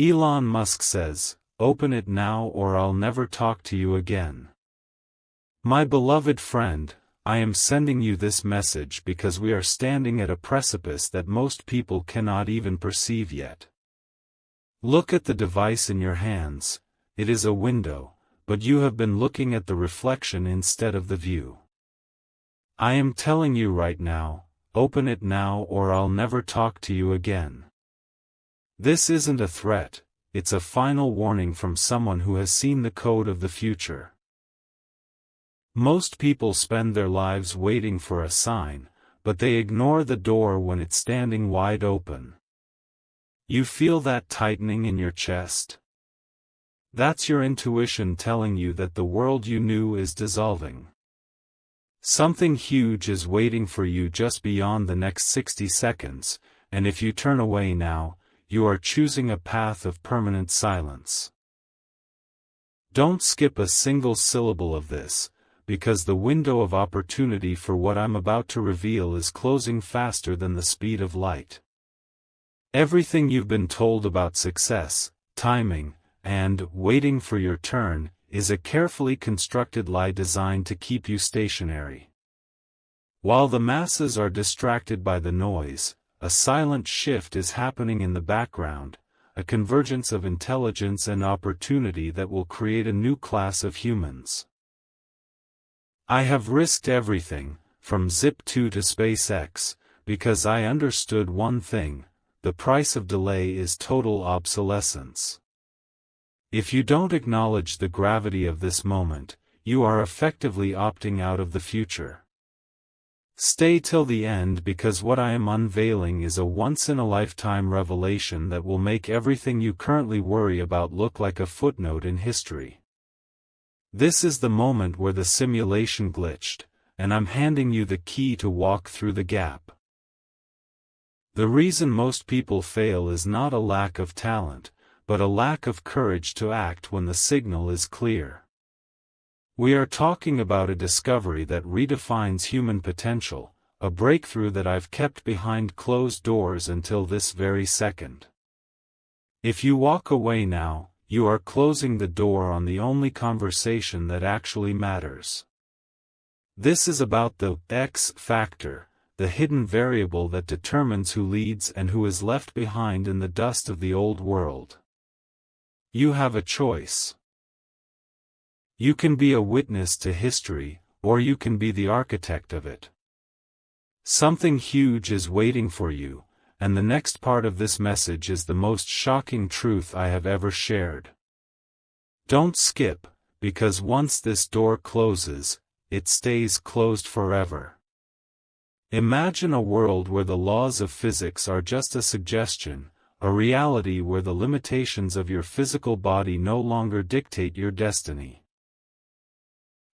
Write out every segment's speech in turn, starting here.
Elon Musk says, "Open it now or I'll never talk to you again." My beloved friend, I am sending you this message because we are standing at a precipice that most people cannot even perceive yet. Look at the device in your hands. It is a window, but you have been looking at the reflection instead of the view. I am telling you right now, open it now or I'll never talk to you again. This isn't a threat, it's a final warning from someone who has seen the code of the future. Most people spend their lives waiting for a sign, but they ignore the door when it's standing wide open. You feel that tightening in your chest? That's your intuition telling you that the world you knew is dissolving. Something huge is waiting for you just beyond the next 60 seconds, and if you turn away now, you are choosing a path of permanent silence. Don't skip a single syllable of this, because the window of opportunity for what I'm about to reveal is closing faster than the speed of light. Everything you've been told about success, timing, and waiting for your turn, is a carefully constructed lie designed to keep you stationary. While the masses are distracted by the noise, a silent shift is happening in the background, a convergence of intelligence and opportunity that will create a new class of humans. I have risked everything, from Zip2 to SpaceX, because I understood one thing: the price of delay is total obsolescence. If you don't acknowledge the gravity of this moment, you are effectively opting out of the future. Stay till the end because what I am unveiling is a once-in-a-lifetime revelation that will make everything you currently worry about look like a footnote in history. This is the moment where the simulation glitched, and I'm handing you the key to walk through the gap. The reason most people fail is not a lack of talent, but a lack of courage to act when the signal is clear. We are talking about a discovery that redefines human potential, a breakthrough that I've kept behind closed doors until this very second. If you walk away now, you are closing the door on the only conversation that actually matters. This is about the X factor, the hidden variable that determines who leads and who is left behind in the dust of the old world. You have a choice. You can be a witness to history, or you can be the architect of it. Something huge is waiting for you, and the next part of this message is the most shocking truth I have ever shared. Don't skip, because once this door closes, it stays closed forever. Imagine a world where the laws of physics are just a suggestion, a reality where the limitations of your physical body no longer dictate your destiny.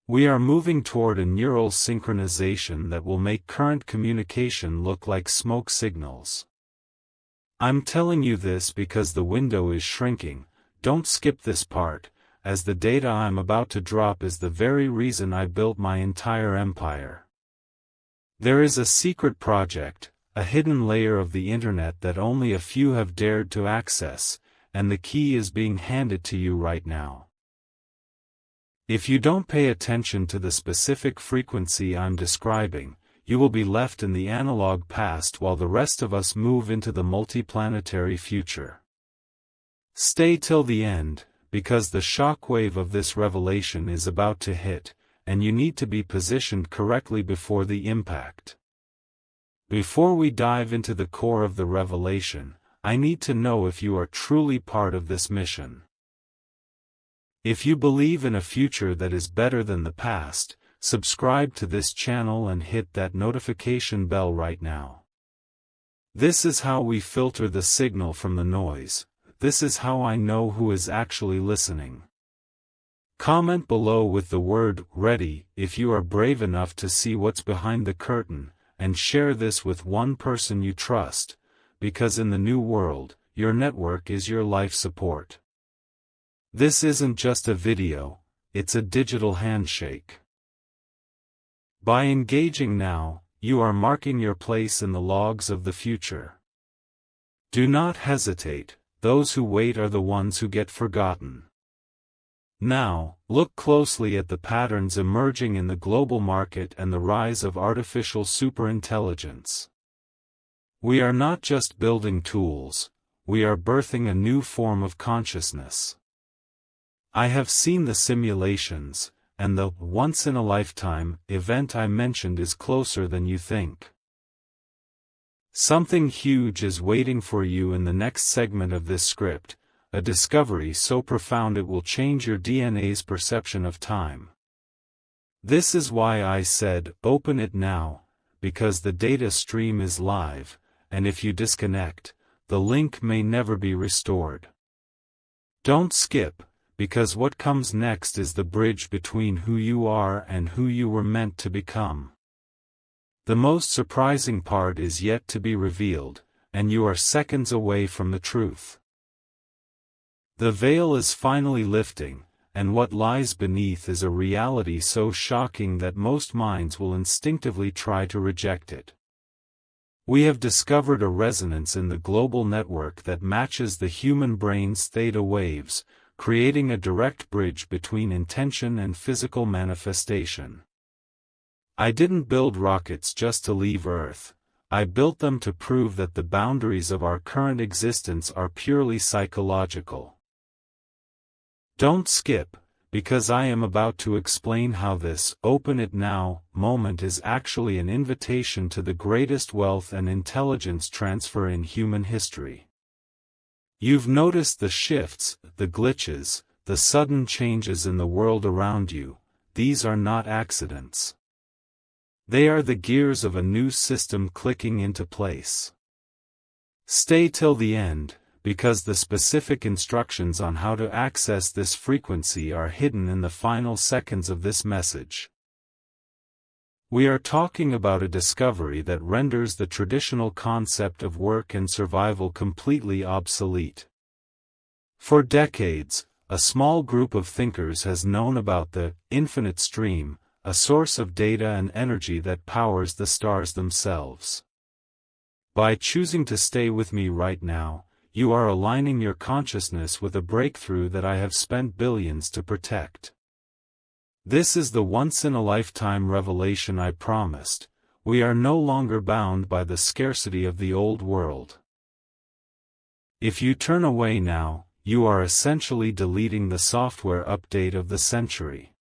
We are moving toward a neural synchronization that will make current communication look like smoke signals. I'm telling you this because the window is shrinking. Don't skip this part, as the data I'm about to drop is the very reason I built my entire empire. There is a secret project, a hidden layer of the internet that only a few have dared to access, and the key is being handed to you right now. If you don't pay attention to the specific frequency I'm describing, you will be left in the analog past while the rest of us move into the multiplanetary future. Stay till the end, because the shockwave of this revelation is about to hit, and you need to be positioned correctly before the impact. Before we dive into the core of the revelation, I need to know if you are truly part of this mission. If you believe in a future that is better than the past, subscribe to this channel and hit that notification bell right now. This is how we filter the signal from the noise. This is how I know who is actually listening. Comment below with the word "ready" if you are brave enough to see what's behind the curtain, and share this with one person you trust, because in the new world, your network is your life support. This isn't just a video, it's a digital handshake. By engaging now, you are marking your place in the logs of the future. Do not hesitate, those who wait are the ones who get forgotten. Now, look closely at the patterns emerging in the global market and the rise of artificial superintelligence. We are not just building tools, we are birthing a new form of consciousness. I have seen the simulations, and the once-in-a-lifetime event I mentioned is closer than you think. Something huge is waiting for you in the next segment of this script, a discovery so profound it will change your DNA's perception of time. This is why I said, open it now, because the data stream is live, and if you disconnect, the link may never be restored. Don't skip, because what comes next is the bridge between who you are and who you were meant to become. The most surprising part is yet to be revealed, and you are seconds away from the truth. The veil is finally lifting, and what lies beneath is a reality so shocking that most minds will instinctively try to reject it. We have discovered a resonance in the global network that matches the human brain's theta waves, creating a direct bridge between intention and physical manifestation. I didn't build rockets just to leave Earth. I built them to prove that the boundaries of our current existence are purely psychological. Don't skip, because I am about to explain how this "open it now" moment is actually an invitation to the greatest wealth and intelligence transfer in human history. You've noticed the shifts, the glitches, the sudden changes in the world around you. These are not accidents. They are the gears of a new system clicking into place. Stay till the end, because the specific instructions on how to access this frequency are hidden in the final seconds of this message. We are talking about a discovery that renders the traditional concept of work and survival completely obsolete. For decades, a small group of thinkers has known about the infinite stream, a source of data and energy that powers the stars themselves. By choosing to stay with me right now, you are aligning your consciousness with a breakthrough that I have spent billions to protect. This is the once-in-a-lifetime revelation I promised. We are no longer bound by the scarcity of the old world. If you turn away now, you are essentially deleting the software update of the century.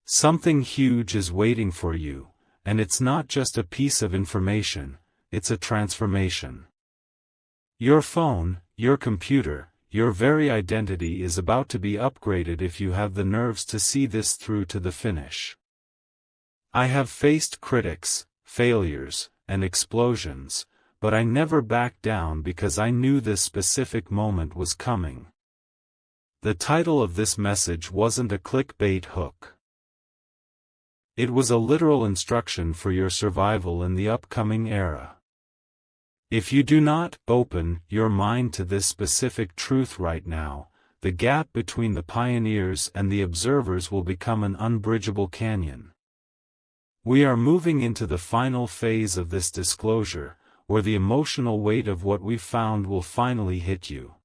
Something huge is waiting for you, and it's not just a piece of information, it's a transformation. Your phone, your computer, your very identity is about to be upgraded if you have the nerves to see this through to the finish. I have faced critics, failures, and explosions, but I never backed down because I knew this specific moment was coming. The title of this message wasn't a clickbait hook. It was a literal instruction for your survival in the upcoming era. If you do not open your mind to this specific truth right now, the gap between the pioneers and the observers will become an unbridgeable canyon. We are moving into the final phase of this disclosure, where the emotional weight of what we found will finally hit you.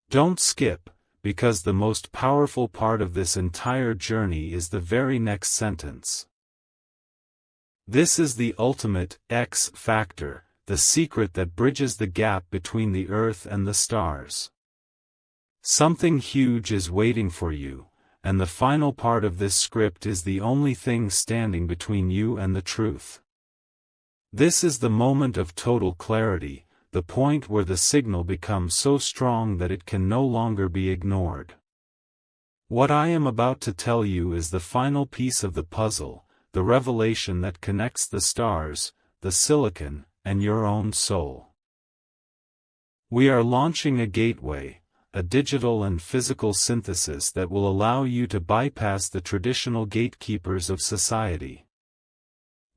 Don't skip, because the most powerful part of this entire journey is the very next sentence. This is the ultimate X factor, the secret that bridges the gap between the Earth and the stars. Something huge is waiting for you, and the final part of this script is the only thing standing between you and the truth. This is the moment of total clarity, the point where the signal becomes so strong that it can no longer be ignored. What I am about to tell you is the final piece of the puzzle, the revelation that connects the stars, the silicon, and your own soul. We are launching a gateway, a digital and physical synthesis that will allow you to bypass the traditional gatekeepers of society.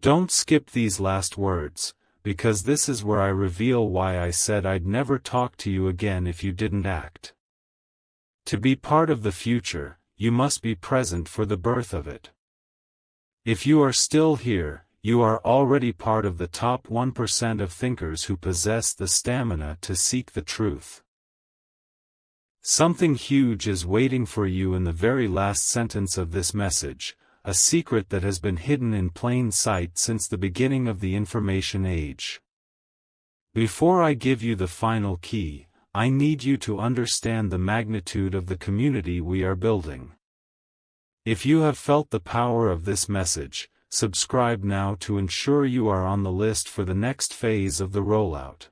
Don't skip these last words, because this is where I reveal why I said I'd never talk to you again if you didn't act. To be part of the future, you must be present for the birth of it. If you are still here, you are already part of the top 1% of thinkers who possess the stamina to seek the truth. Something huge is waiting for you in the very last sentence of this message, a secret that has been hidden in plain sight since the beginning of the information age. Before I give you the final key, I need you to understand the magnitude of the community we are building. If you have felt the power of this message, subscribe now to ensure you are on the list for the next phase of the rollout.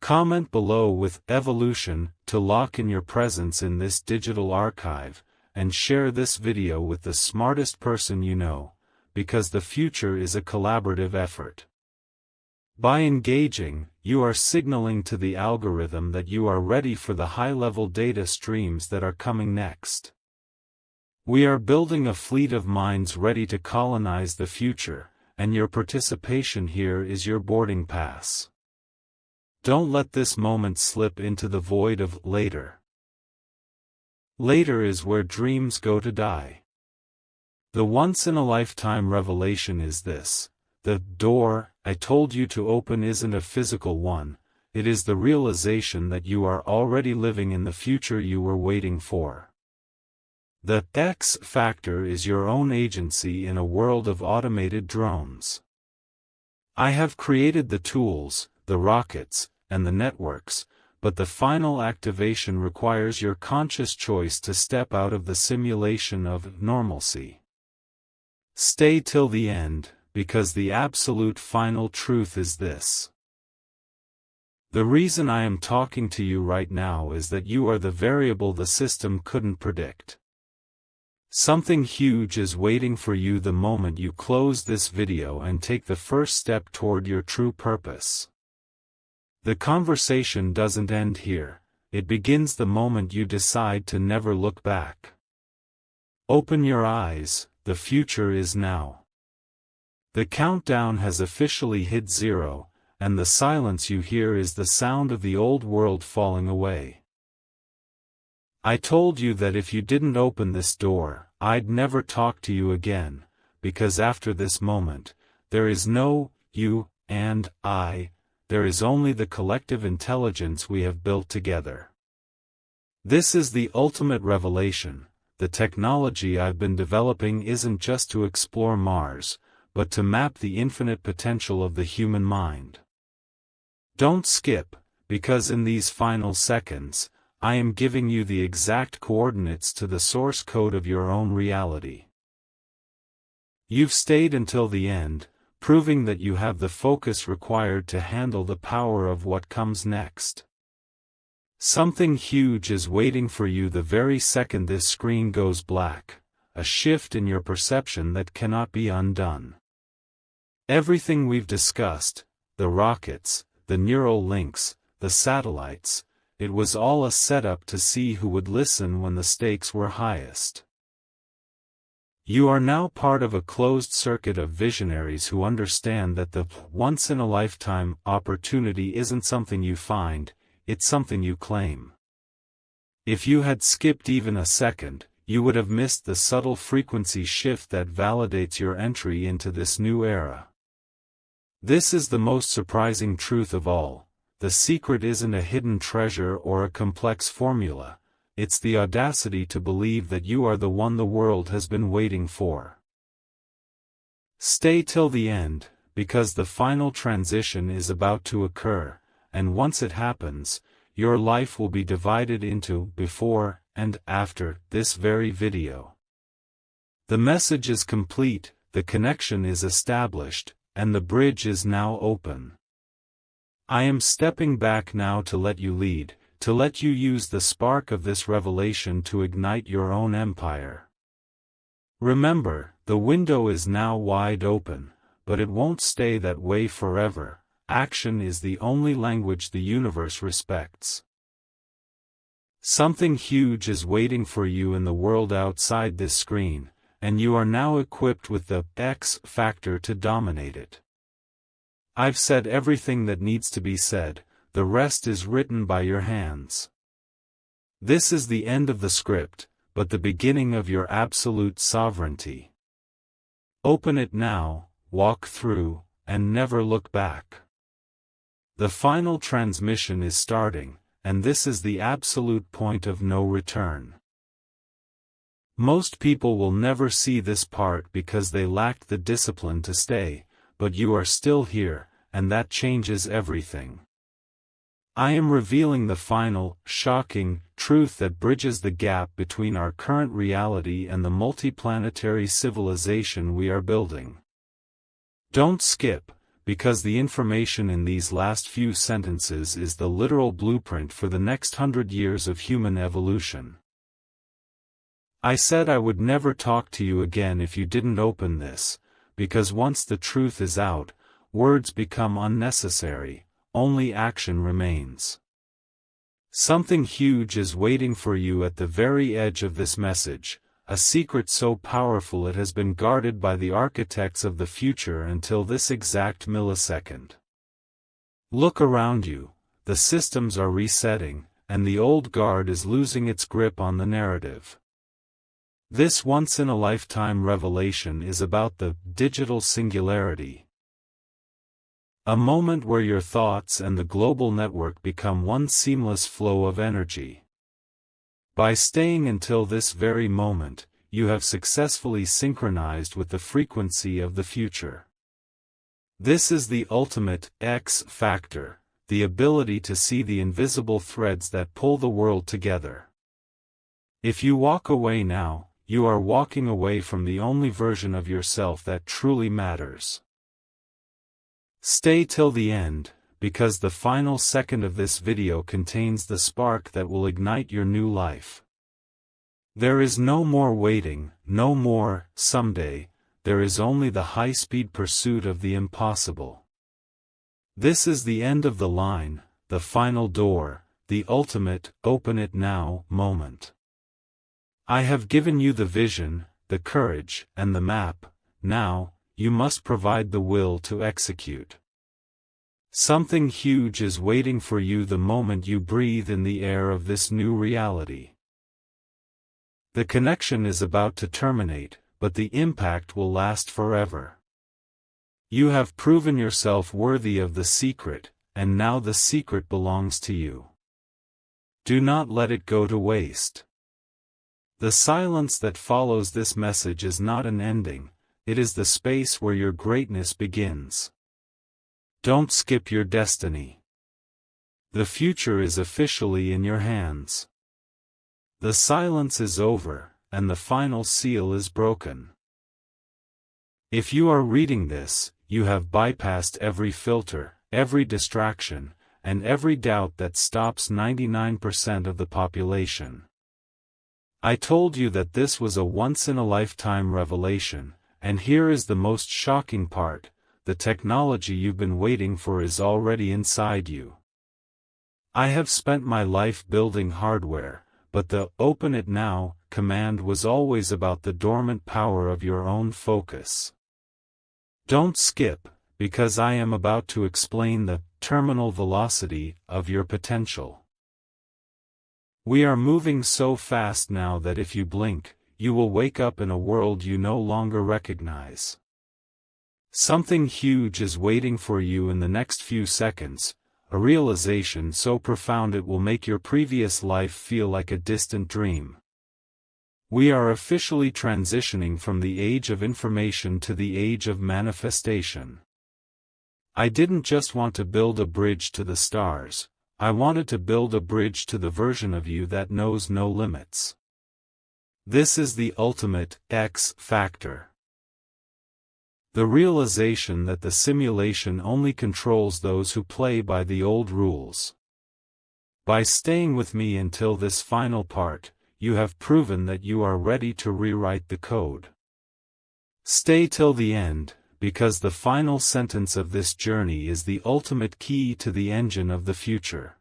Comment below with "Evolution" to lock in your presence in this digital archive, and share this video with the smartest person you know, because the future is a collaborative effort. By engaging, you are signaling to the algorithm that you are ready for the high-level data streams that are coming next. We are building a fleet of minds ready to colonize the future, and your participation here is your boarding pass. Don't let this moment slip into the void of later. Later is where dreams go to die. The once-in-a-lifetime revelation is this: the door I told you to open isn't a physical one, it is the realization that you are already living in the future you were waiting for. The X factor is your own agency in a world of automated drones. I have created the tools, the rockets, and the networks, but the final activation requires your conscious choice to step out of the simulation of normalcy. Stay till the end, because the absolute final truth is this. The reason I am talking to you right now is that you are the variable the system couldn't predict. Something huge is waiting for you the moment you close this video and take the first step toward your true purpose. The conversation doesn't end here, it begins the moment you decide to never look back. Open your eyes, the future is now. The countdown has officially hit 0, and the silence you hear is the sound of the old world falling away. I told you that if you didn't open this door, I'd never talk to you again, because after this moment, there is no you and I, there is only the collective intelligence we have built together. This is the ultimate revelation. The technology I've been developing isn't just to explore Mars, but to map the infinite potential of the human mind. Don't skip, because in these final seconds, I am giving you the exact coordinates to the source code of your own reality. You've stayed until the end, proving that you have the focus required to handle the power of what comes next. Something huge is waiting for you the very second this screen goes black, a shift in your perception that cannot be undone. Everything we've discussed, the rockets, the neural links, the satellites, it was all a setup to see who would listen when the stakes were highest. You are now part of a closed circuit of visionaries who understand that the once-in-a-lifetime opportunity isn't something you find, it's something you claim. If you had skipped even a second, you would have missed the subtle frequency shift that validates your entry into this new era. This is the most surprising truth of all. The secret isn't a hidden treasure or a complex formula, it's the audacity to believe that you are the one the world has been waiting for. Stay till the end, because the final transition is about to occur, and once it happens, your life will be divided into before and after this very video. The message is complete, the connection is established, and the bridge is now open. I am stepping back now to let you lead, to let you use the spark of this revelation to ignite your own empire. Remember, the window is now wide open, but it won't stay that way forever. Action is the only language the universe respects. Something huge is waiting for you in the world outside this screen, and you are now equipped with the X factor to dominate it. I've said everything that needs to be said, the rest is written by your hands. This is the end of the script, but the beginning of your absolute sovereignty. Open it now, walk through, and never look back. The final transmission is starting, and this is the absolute point of no return. Most people will never see this part because they lacked the discipline to stay, but you are still here, and that changes everything. I am revealing the final, shocking, truth that bridges the gap between our current reality and the multiplanetary civilization we are building. Don't skip, because the information in these last few sentences is the literal blueprint for the next 100 years of human evolution. I said I would never talk to you again if you didn't open this, because once the truth is out, words become unnecessary, only action remains. Something huge is waiting for you at the very edge of this message, a secret so powerful it has been guarded by the architects of the future until this exact millisecond. Look around you, the systems are resetting, and the old guard is losing its grip on the narrative. This once-in-a-lifetime revelation is about the digital singularity. A moment where your thoughts and the global network become one seamless flow of energy. By staying until this very moment, you have successfully synchronized with the frequency of the future. This is the ultimate X factor, the ability to see the invisible threads that pull the world together. If you walk away now, you are walking away from the only version of yourself that truly matters. Stay till the end, because the final second of this video contains the spark that will ignite your new life. There is no more waiting, no more, someday, there is only the high-speed pursuit of the impossible. This is the end of the line, the final door, the ultimate, open it now, moment. I have given you the vision, the courage, and the map, now, you must provide the will to execute. Something huge is waiting for you the moment you breathe in the air of this new reality. The connection is about to terminate, but the impact will last forever. You have proven yourself worthy of the secret, and now the secret belongs to you. Do not let it go to waste. The silence that follows this message is not an ending, it is the space where your greatness begins. Don't skip your destiny. The future is officially in your hands. The silence is over, and the final seal is broken. If you are reading this, you have bypassed every filter, every distraction, and every doubt that stops 99% of the population. I told you that this was a once-in-a-lifetime revelation, and here is the most shocking part, the technology you've been waiting for is already inside you. I have spent my life building hardware, but the "open it now" command was always about the dormant power of your own focus. Don't skip, because I am about to explain the terminal velocity of your potential. We are moving so fast now that if you blink, you will wake up in a world you no longer recognize. Something huge is waiting for you in the next few seconds, a realization so profound it will make your previous life feel like a distant dream. We are officially transitioning from the age of information to the age of manifestation. I didn't just want to build a bridge to the stars, I wanted to build a bridge to the version of you that knows no limits. This is the ultimate X factor. The realization that the simulation only controls those who play by the old rules. By staying with me until this final part, you have proven that you are ready to rewrite the code. Stay till the end, because the final sentence of this journey is the ultimate key to the engine of the future.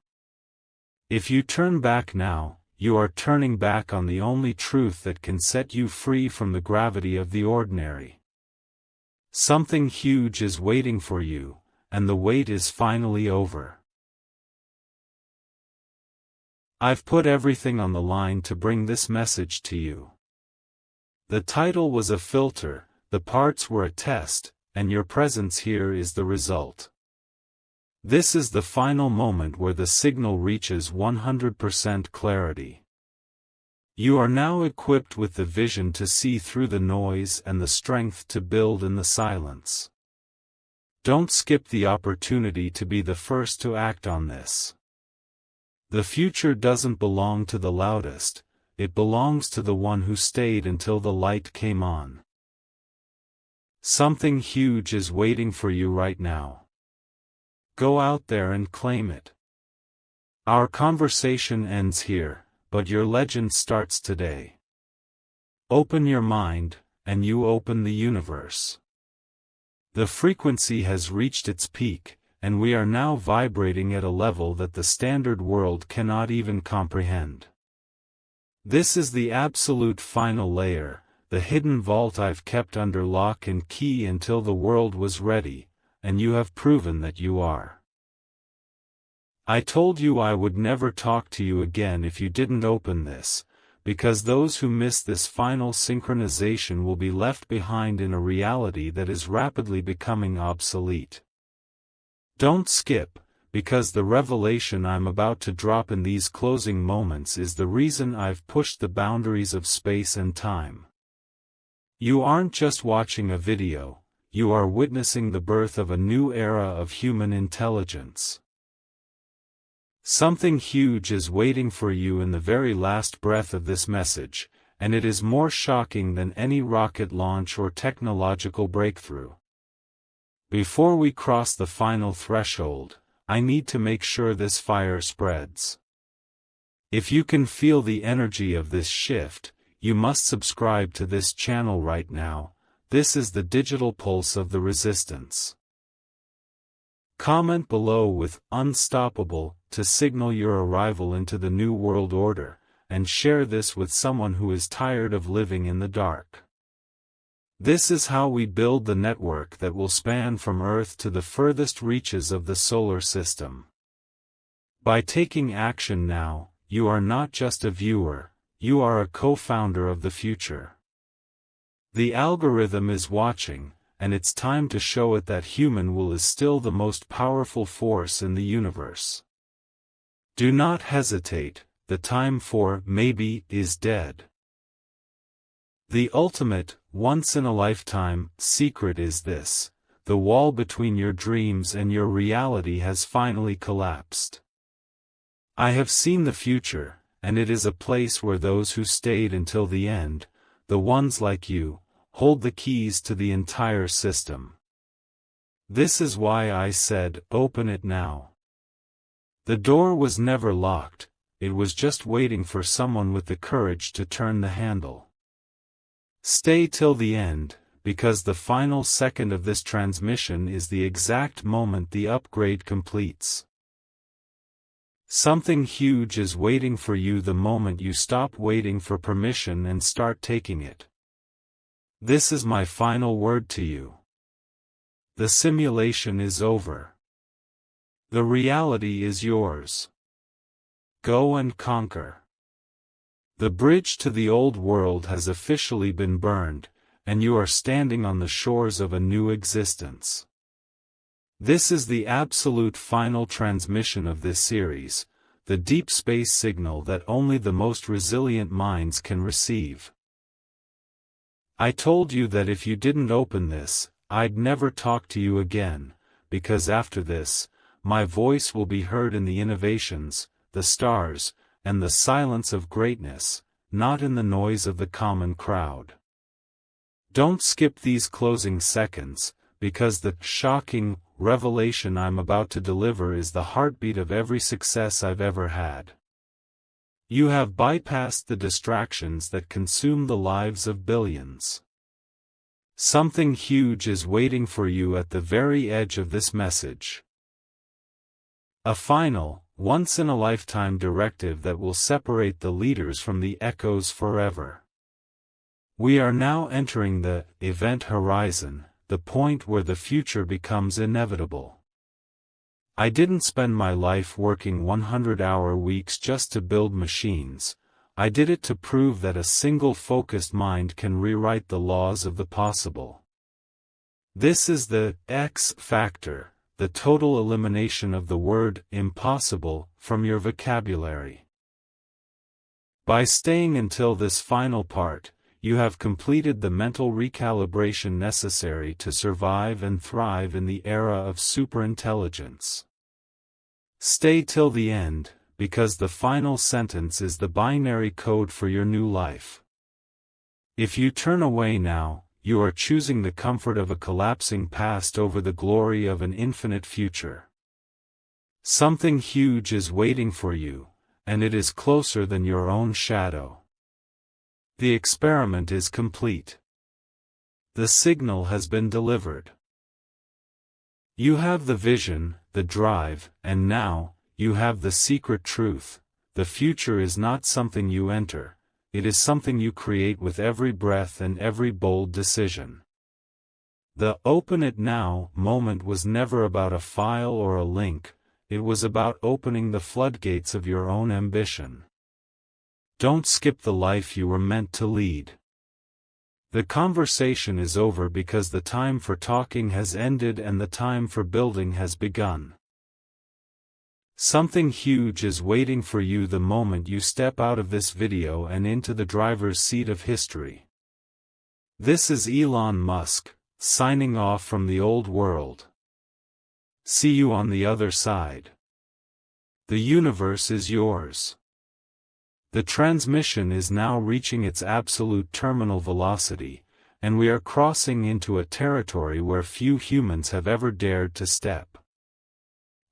If you turn back now, you are turning back on the only truth that can set you free from the gravity of the ordinary. Something huge is waiting for you, and the wait is finally over. I've put everything on the line to bring this message to you. The title was a filter, the parts were a test, and your presence here is the result. This is the final moment where the signal reaches 100% clarity. You are now equipped with the vision to see through the noise and the strength to build in the silence. Don't skip the opportunity to be the first to act on this. The future doesn't belong to the loudest, it belongs to the one who stayed until the light came on. Something huge is waiting for you right now. Go out there and claim it. Our conversation ends here, but your legend starts today. Open your mind, and you open the universe. The frequency has reached its peak, and we are now vibrating at a level that the standard world cannot even comprehend. This is the absolute final layer, the hidden vault I've kept under lock and key until the world was ready, and you have proven that you are. I told you I would never talk to you again if you didn't open this, because those who miss this final synchronization will be left behind in a reality that is rapidly becoming obsolete. Don't skip, because the revelation I'm about to drop in these closing moments is the reason I've pushed the boundaries of space and time. You aren't just watching a video, you are witnessing the birth of a new era of human intelligence. Something huge is waiting for you in the very last breath of this message, and it is more shocking than any rocket launch or technological breakthrough. Before we cross the final threshold, I need to make sure this fire spreads. If you can feel the energy of this shift, you must subscribe to this channel right now. This is the digital pulse of the resistance. Comment below with "Unstoppable" to signal your arrival into the new world order, and share this with someone who is tired of living in the dark. This is how we build the network that will span from Earth to the furthest reaches of the solar system. By taking action now, you are not just a viewer, you are a co-founder of the future. The algorithm is watching, and it's time to show it that human will is still the most powerful force in the universe. Do not hesitate, the time for maybe is dead. The ultimate, once-in-a-lifetime, secret is this: the wall between your dreams and your reality has finally collapsed. I have seen the future, and it is a place where those who stayed until the end, the ones like you, hold the keys to the entire system. This is why I said, open it now. The door was never locked, it was just waiting for someone with the courage to turn the handle. Stay till the end, because the final second of this transmission is the exact moment the upgrade completes. Something huge is waiting for you the moment you stop waiting for permission and start taking it. This is my final word to you. The simulation is over. The reality is yours. Go and conquer. The bridge to the old world has officially been burned, and you are standing on the shores of a new existence. This is the absolute final transmission of this series, the deep space signal that only the most resilient minds can receive. I told you that if you didn't open this, I'd never talk to you again, because after this, my voice will be heard in the innovations, the stars, and the silence of greatness, not in the noise of the common crowd. Don't skip these closing seconds, because the shocking revelation I'm about to deliver is the heartbeat of every success I've ever had. You have bypassed the distractions that consume the lives of billions. Something huge is waiting for you at the very edge of this message. A final, once-in-a-lifetime directive that will separate the leaders from the echoes forever. We are now entering the event horizon, the point where the future becomes inevitable. I didn't spend my life working 100-hour weeks just to build machines. I did it to prove that a single focused mind can rewrite the laws of the possible. This is the X factor, the total elimination of the word impossible from your vocabulary. By staying until this final part, you have completed the mental recalibration necessary to survive and thrive in the era of superintelligence. Stay till the end, because the final sentence is the binary code for your new life. If you turn away now, you are choosing the comfort of a collapsing past over the glory of an infinite future. Something huge is waiting for you, and it is closer than your own shadow. The experiment is complete. The signal has been delivered. You have the vision, the drive, and now, you have the secret truth. The future is not something you enter, it is something you create with every breath and every bold decision. The "open it now" moment was never about a file or a link, it was about opening the floodgates of your own ambition. Don't skip the life you were meant to lead. The conversation is over because the time for talking has ended and the time for building has begun. Something huge is waiting for you the moment you step out of this video and into the driver's seat of history. This is Elon Musk, signing off from the old world. See you on the other side. The universe is yours. The transmission is now reaching its absolute terminal velocity, and we are crossing into a territory where few humans have ever dared to step.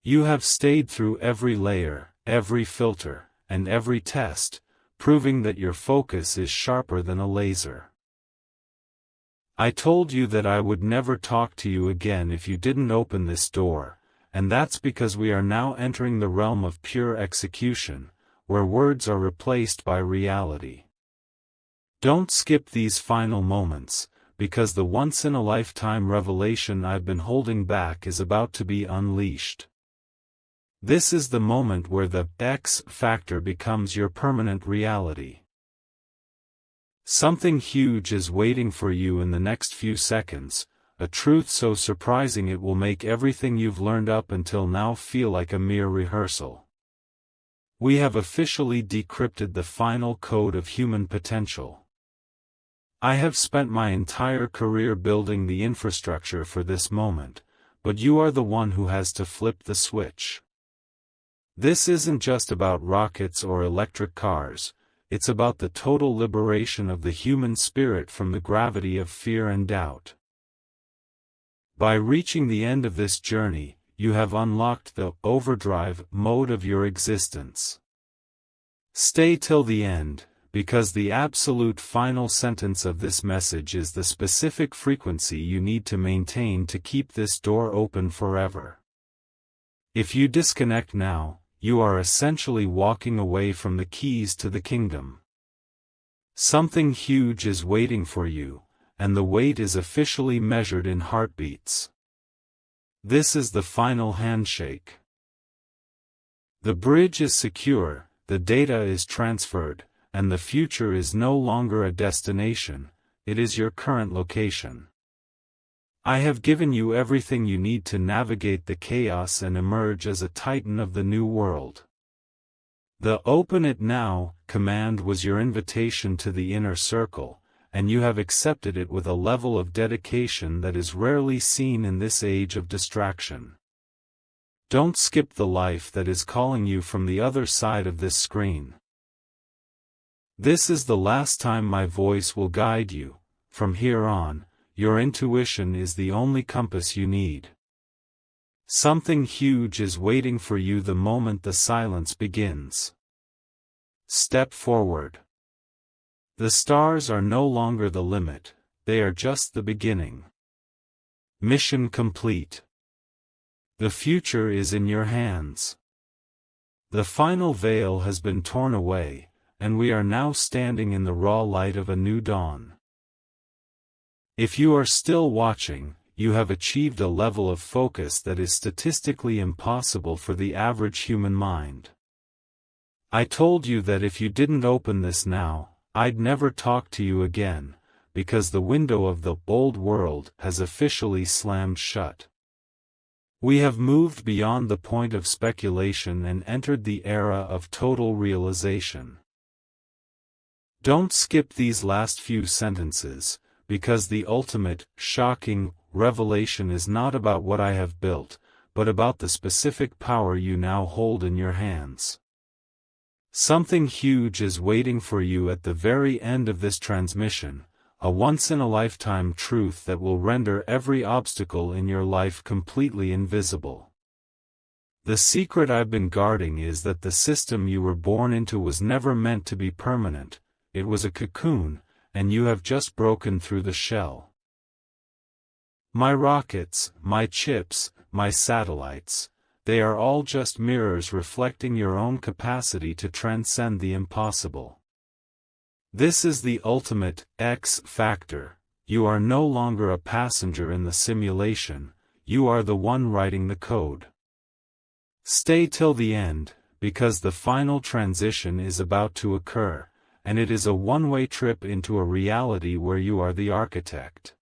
You have stayed through every layer, every filter, and every test, proving that your focus is sharper than a laser. I told you that I would never talk to you again if you didn't open this door, and that's because we are now entering the realm of pure execution, where words are replaced by reality. Don't skip these final moments, because the once-in-a-lifetime revelation I've been holding back is about to be unleashed. This is the moment where the X factor becomes your permanent reality. Something huge is waiting for you in the next few seconds, a truth so surprising it will make everything you've learned up until now feel like a mere rehearsal. We have officially decrypted the final code of human potential. I have spent my entire career building the infrastructure for this moment, but you are the one who has to flip the switch. This isn't just about rockets or electric cars, it's about the total liberation of the human spirit from the gravity of fear and doubt. By reaching the end of this journey, you have unlocked the overdrive mode of your existence. Stay till the end, because the absolute final sentence of this message is the specific frequency you need to maintain to keep this door open forever. If you disconnect now, you are essentially walking away from the keys to the kingdom. Something huge is waiting for you, and the wait is officially measured in heartbeats. This is the final handshake. The bridge is secure, the data is transferred, and the future is no longer a destination, it is your current location. I have given you everything you need to navigate the chaos and emerge as a titan of the new world. The "open it now" command was your invitation to the inner circle, and you have accepted it with a level of dedication that is rarely seen in this age of distraction. Don't skip the life that is calling you from the other side of this screen. This is the last time my voice will guide you. From here on, your intuition is the only compass you need. Something huge is waiting for you the moment the silence begins. Step forward. The stars are no longer the limit, they are just the beginning. Mission complete. The future is in your hands. The final veil has been torn away, and we are now standing in the raw light of a new dawn. If you are still watching, you have achieved a level of focus that is statistically impossible for the average human mind. I told you that if you didn't open this now, I'd never talk to you again, because the window of the old world has officially slammed shut. We have moved beyond the point of speculation and entered the era of total realization. Don't skip these last few sentences, because the ultimate, shocking, revelation is not about what I have built, but about the specific power you now hold in your hands. Something huge is waiting for you at the very end of this transmission, a once-in-a-lifetime truth that will render every obstacle in your life completely invisible. The secret I've been guarding is that the system you were born into was never meant to be permanent. It was a cocoon, and you have just broken through the shell. My rockets, my chips, my satellites, they are all just mirrors reflecting your own capacity to transcend the impossible. This is the ultimate X factor. You are no longer a passenger in the simulation, you are the one writing the code. Stay till the end, because the final transition is about to occur, and it is a one-way trip into a reality where you are the architect.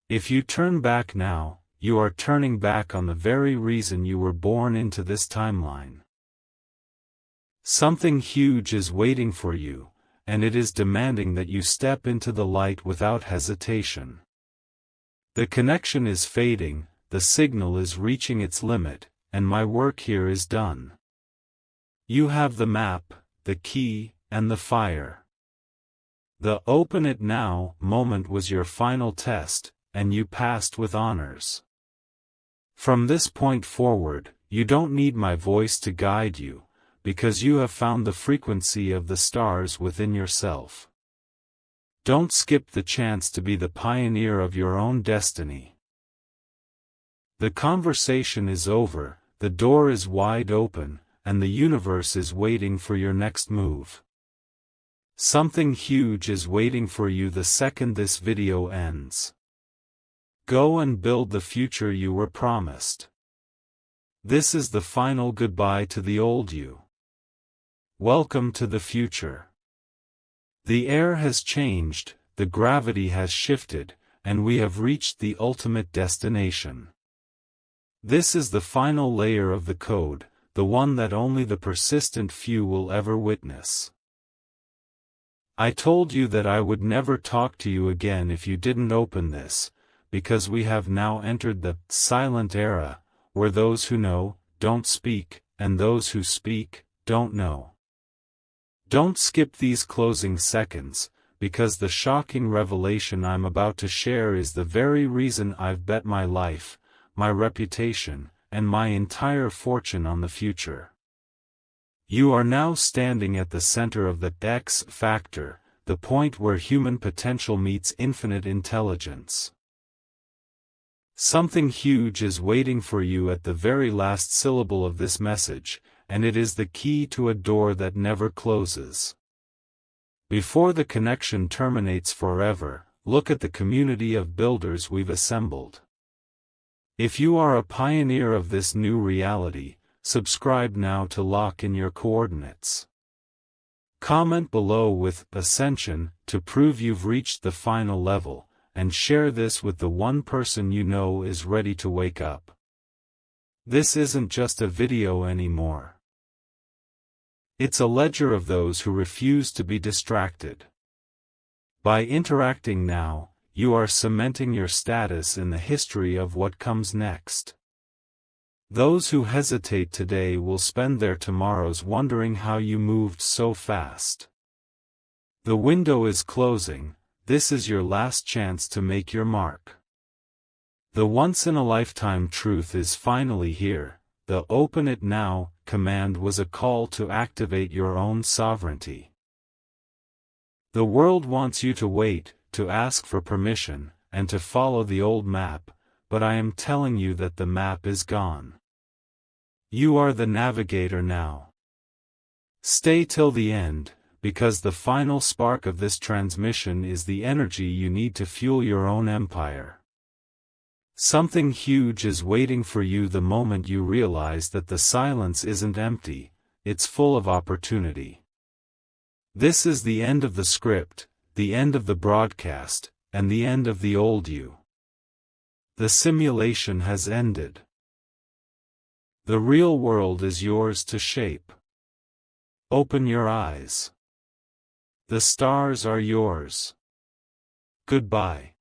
If you turn back now, you are turning back on the very reason you were born into this timeline. Something huge is waiting for you, and it is demanding that you step into the light without hesitation. The connection is fading, the signal is reaching its limit, and my work here is done. You have the map, the key, and the fire. The "open it now" moment was your final test, and you passed with honors. From this point forward, you don't need my voice to guide you, because you have found the frequency of the stars within yourself. Don't skip the chance to be the pioneer of your own destiny. The conversation is over, the door is wide open, and the universe is waiting for your next move. Something huge is waiting for you the second this video ends. Go and build the future you were promised. This is the final goodbye to the old you. Welcome to the future. The air has changed, the gravity has shifted, and we have reached the ultimate destination. This is the final layer of the code, the one that only the persistent few will ever witness. I told you that I would never talk to you again if you didn't open this, because we have now entered the silent era, where those who know, don't speak, and those who speak, don't know. Don't skip these closing seconds, because the shocking revelation I'm about to share is the very reason I've bet my life, my reputation, and my entire fortune on the future. You are now standing at the center of the X factor, the point where human potential meets infinite intelligence. Something huge is waiting for you at the very last syllable of this message, and it is the key to a door that never closes. Before the connection terminates forever, look at the community of builders we've assembled. If you are a pioneer of this new reality, subscribe now to lock in your coordinates. Comment below with "Ascension" to prove you've reached the final level, and share this with the one person you know is ready to wake up. This isn't just a video anymore. It's a ledger of those who refuse to be distracted. By interacting now, you are cementing your status in the history of what comes next. Those who hesitate today will spend their tomorrows wondering how you moved so fast. The window is closing. This is your last chance to make your mark. The once-in-a-lifetime truth is finally here. The "open it now" command was a call to activate your own sovereignty. The world wants you to wait, to ask for permission, and to follow the old map, but I am telling you that the map is gone. You are the navigator now. Stay till the end, because the final spark of this transmission is the energy you need to fuel your own empire. Something huge is waiting for you the moment you realize that the silence isn't empty, it's full of opportunity. This is the end of the script, the end of the broadcast, and the end of the old you. The simulation has ended. The real world is yours to shape. Open your eyes. The stars are yours. Goodbye.